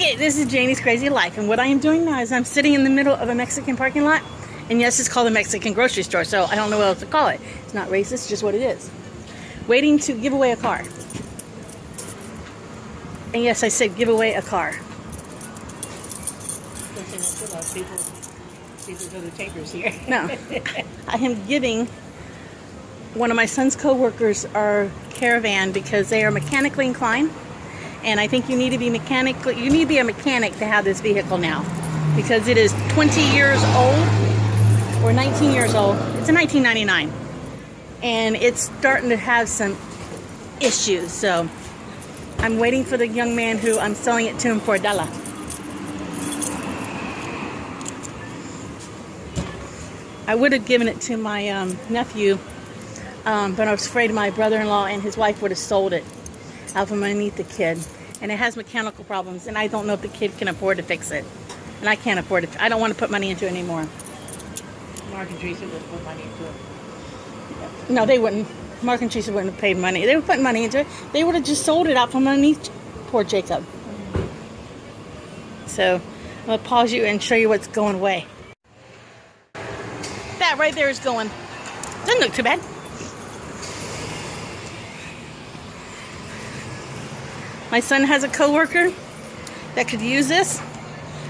Okay, this is Janie's Crazy Life, and what I am doing now is I'm sitting in the middle of a Mexican parking lot, and yes, it's called a Mexican grocery store, so I don't know what else to call it. It's not racist, it's just what it is. Waiting to give away a car. And yes, I said give away a car. People go to takers here. No, I am giving one of my son's co-workers our Caravan because they are mechanically inclined, and I think you need to be a mechanic to have this vehicle now because it is 20 years old or 19 years old. It's a 1999 and it's starting to have some issues, so I'm waiting for the young man who I'm selling it to him for $1. I would have given it to my nephew, but I was afraid my brother-in-law and his wife would have sold it out from underneath the kid. And it has mechanical problems, and I don't know if the kid can afford to fix it. And I can't afford it. I don't want to put money into it anymore. Mark and Teresa would put money into it. No, they wouldn't. Mark and Teresa wouldn't have paid money. They were putting money into it. They would have just sold it out from underneath poor Jacob. So I'm going to pause you and show you what's going away. That right there is going. Doesn't look too bad. My son has a coworker that could use this.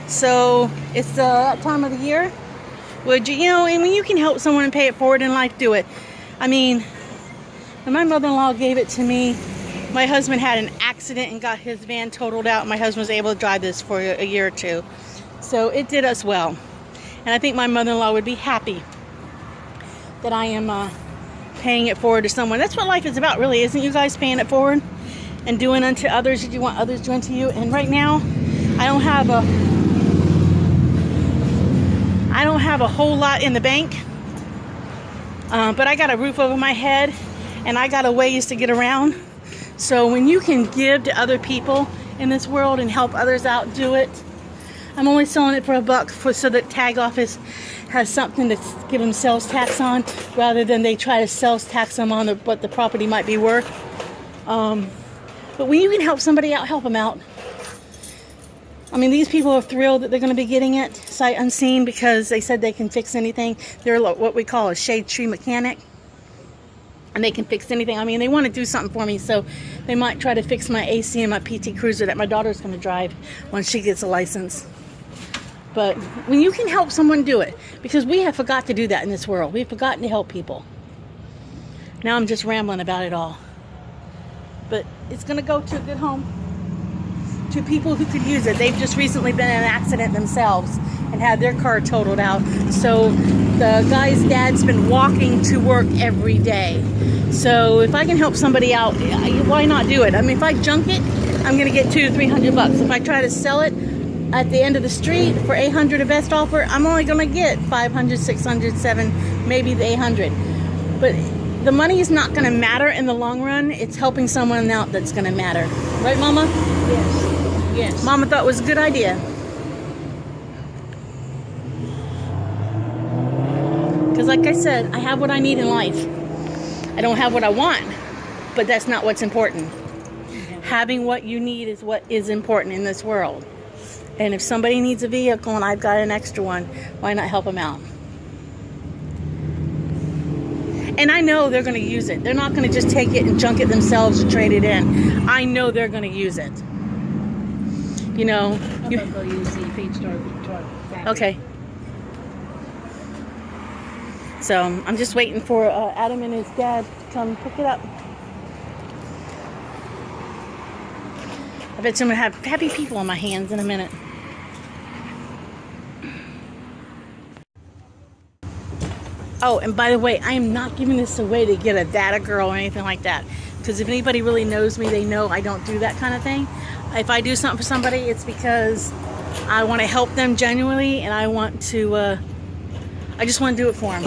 So it's that time of the year. Would you, and when you can help someone and pay it forward in life, do it. I mean, when my mother-in-law gave it to me, my husband had an accident and got his van totaled out. My husband was able to drive this for a year or two. So it did us well. And I think my mother-in-law would be happy that I am paying it forward to someone. That's what life is about, really, isn't you guys paying it forward and doing unto others as you want others to do unto you? And right now, I don't have a whole lot in the bank, but I got a roof over my head and I got a ways to get around. So when you can give to other people in this world and help others out, do it. I'm only selling it for $1 so that tag office has something to give them sales tax on, rather than they try to sales tax them on what the property might be worth. But when you can help somebody out, help them out. I mean, these people are thrilled that they're going to be getting it sight unseen because they said they can fix anything. They're what we call a shade tree mechanic, and they can fix anything. I mean, they want to do something for me, so they might try to fix my AC and my PT Cruiser that my daughter's going to drive once she gets a license. But when you can help someone, do it, because we have forgot to do that in this world. We've forgotten to help people. Now I'm just rambling about it all. But it's going to go to a good home, to people who could use it. They've just recently been in an accident themselves and had their car totaled out. So the guy's dad's been walking to work every day. So if I can help somebody out, why not do it? I mean, if I junk it, I'm going to get $200 to $300. If I try to sell it at the end of the street for $800 a best offer, I'm only going to get $500, $600, $700, maybe the $800. But the money is not going to matter in the long run. It's helping someone out that's going to matter. Right, Mama? Yes. Yes. Mama thought it was a good idea. Because like I said, I have what I need in life. I don't have what I want, but that's not what's important. Having what you need is what is important in this world. And if somebody needs a vehicle and I've got an extra one, why not help them out? And I know they're going to use it. They're not going to just take it and junk it themselves or trade it in. I know they're going to use it. You know. I'm going to go use the feed store factory. Okay. So I'm just waiting for Adam and his dad to come pick it up. I bet I'm going to have happy people on my hands in a minute. Oh, and by the way, I am not giving this away to get a data girl or anything like that. Because if anybody really knows me, they know I don't do that kind of thing. If I do something for somebody, it's because I want to help them genuinely, and I want to, I just want to do it for them.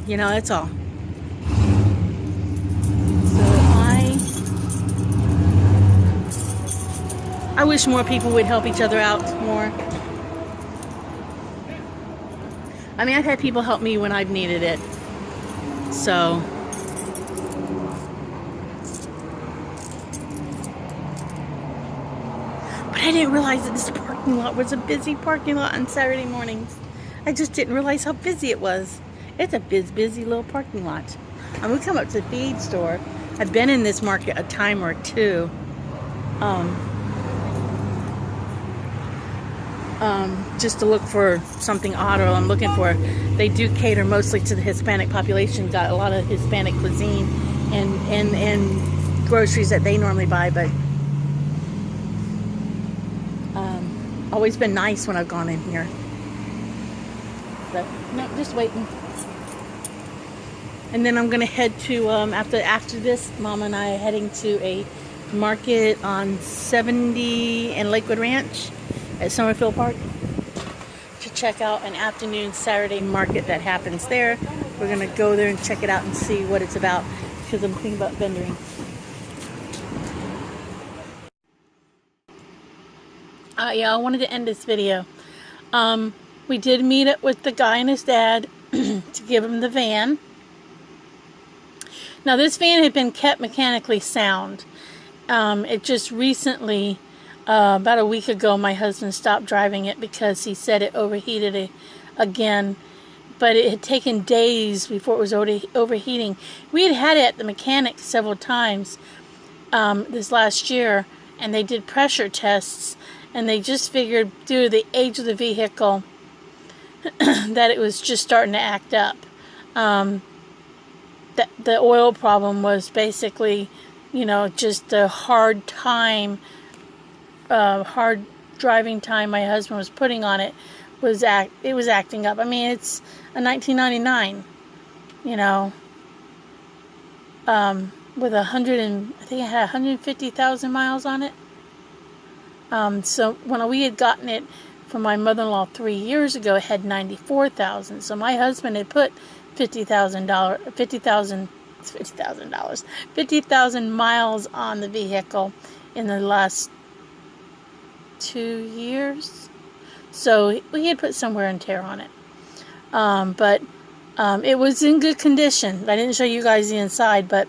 You know, that's all. I wish more people would help each other out more. I mean, I've had people help me when I've needed it. So I didn't realize that this parking lot was a busy parking lot on Saturday mornings. I just didn't realize how busy it was. It's a busy little parking lot. I'm gonna come up to the feed store. I've been in this market a time or two. Just to look for something odd, or I'm looking for. They do cater mostly to the Hispanic population. Got a lot of Hispanic cuisine and groceries that they normally buy, but always been nice when I've gone in here. But no, just waiting. And then I'm gonna head to after this, Mama and I are heading to a market on 70 and Lakewood Ranch at Summerfield Park to check out an afternoon Saturday market that happens there. We're gonna go there and check it out and see what it's about, because I'm thinking about vendoring. Yeah, I wanted to end this video. We did meet up with the guy and his dad to give him the van. Now this van had been kept mechanically sound. It just recently, about a week ago, my husband stopped driving it because he said it overheated again. But it had taken days before it was overheating. We had had it at the mechanic several times this last year, and they did pressure tests, and they just figured, due to the age of the vehicle, that it was just starting to act up. That the oil problem was basically, just a hard driving time my husband was putting on it. It was acting up. I mean, it's a 1999, with I think it had 150,000 miles on it. So when we had gotten it from my mother-in-law 3 years ago, it had 94,000. So my husband had put $50,000 miles on the vehicle in the last 2 years. So we had put some wear and tear on it. But it was in good condition. I didn't show you guys the inside, but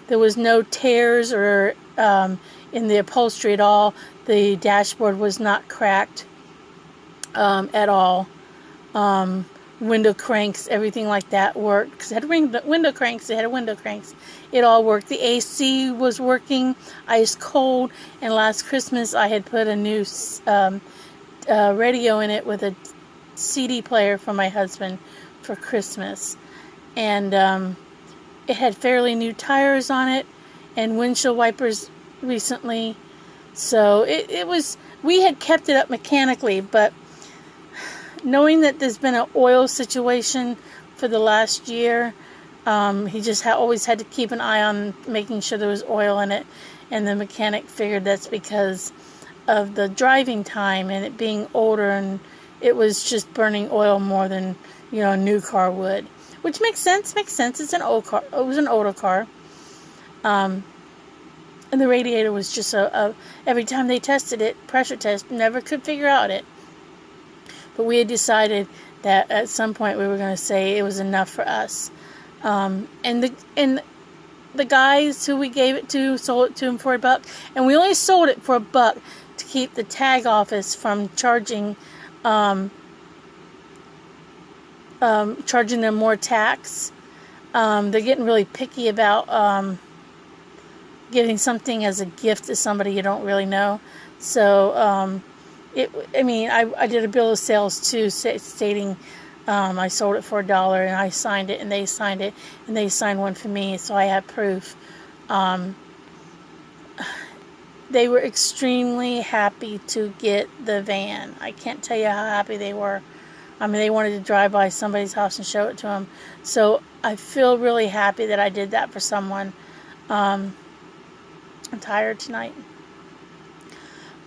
there was no tears or in the upholstery at all. The dashboard was not cracked at all. Window cranks, everything like that worked. Because it had window cranks, it all worked. The AC was working, ice cold. And last Christmas I had put a new radio in it with a CD player for my husband for Christmas. And it had fairly new tires on it and windshield wipers recently. So we had kept it up mechanically, but knowing that there's been an oil situation for the last year, he just always had to keep an eye on making sure there was oil in it, and the mechanic figured that's because of the driving time and it being older, and it was just burning oil more than a new car would, which makes sense. It's an old car. It was an older car, and the radiator was just every time they tested it, pressure test, never could figure out it. But we had decided that at some point we were going to say it was enough for us. And the guys who we gave it to sold it to him for $1, and we only sold it for $1 to keep the tag office from charging them more tax. They're getting really picky about giving something as a gift to somebody you don't really know. So I did a bill of sales too, stating I sold it for $1, and I signed it, and they signed it, and they signed one for me, so I have proof. They were extremely happy to get the van. I can't tell you how happy they were. I mean, they wanted to drive by somebody's house and show it to them. So I feel really happy that I did that for someone. I'm tired tonight.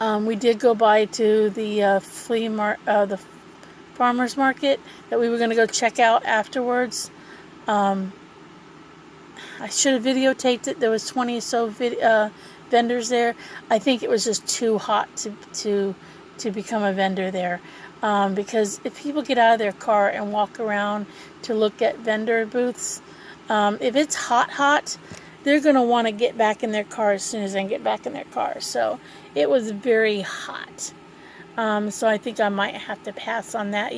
We did go by to the the farmer's market that we were going to go check out afterwards. I should have videotaped it. There was 20 or so vendors there. I think it was just too hot to become a vendor there. Because if people get out of their car and walk around to look at vendor booths, if it's hot, they're going to want to get back in their car as soon as they get back in their car. So it was very hot. So I think I might have to pass on that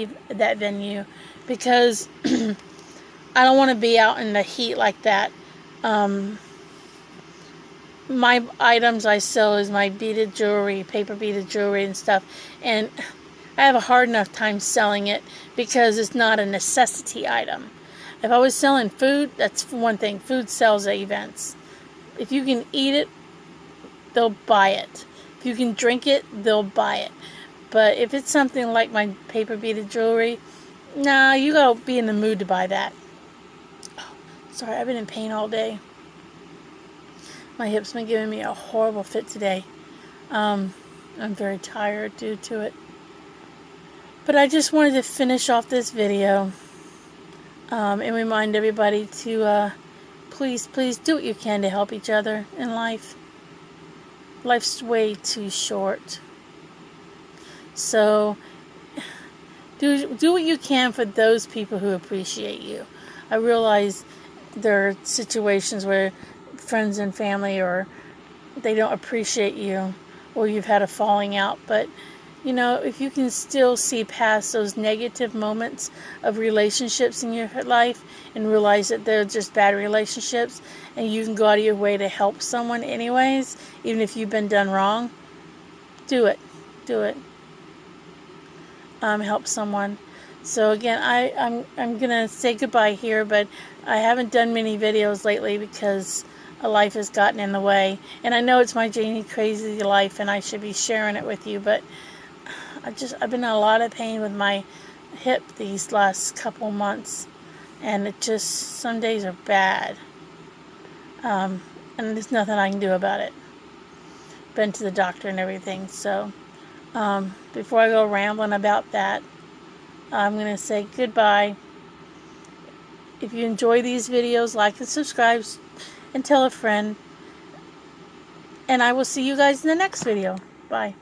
venue, because I don't want to be out in the heat like that. My items I sell is my beaded jewelry, paper beaded jewelry and stuff, and I have a hard enough time selling it because it's not a necessity item. If I was selling food, that's one thing. Food sells at events. If you can eat it, they'll buy it. If you can drink it, they'll buy it. But if it's something like my paper beaded jewelry, nah, you gotta be in the mood to buy that. Oh, sorry, I've been in pain all day. My hip's been giving me a horrible fit today. I'm very tired due to it. But I just wanted to finish off this video and remind everybody to please do what you can to help each other in life. Life's way too short. So do what you can for those people who appreciate you. I realize there are situations where friends and family, or they don't appreciate you, or you've had a falling out, but you know, if you can still see past those negative moments of relationships in your life and realize that they're just bad relationships, and you can go out of your way to help someone anyways, even if you've been done wrong, do it. Help someone. So again, I'm gonna say goodbye here, but I haven't done many videos lately because life has gotten in the way, and I know it's my Janie crazy life and I should be sharing it with you, but I've been in a lot of pain with my hip these last couple months, and it just, some days are bad, and there's nothing I can do about it. Been to the doctor and everything. So before I go rambling about that, I'm going to say goodbye. If you enjoy these videos, like and subscribe and tell a friend. And I will see you guys in the next video. Bye.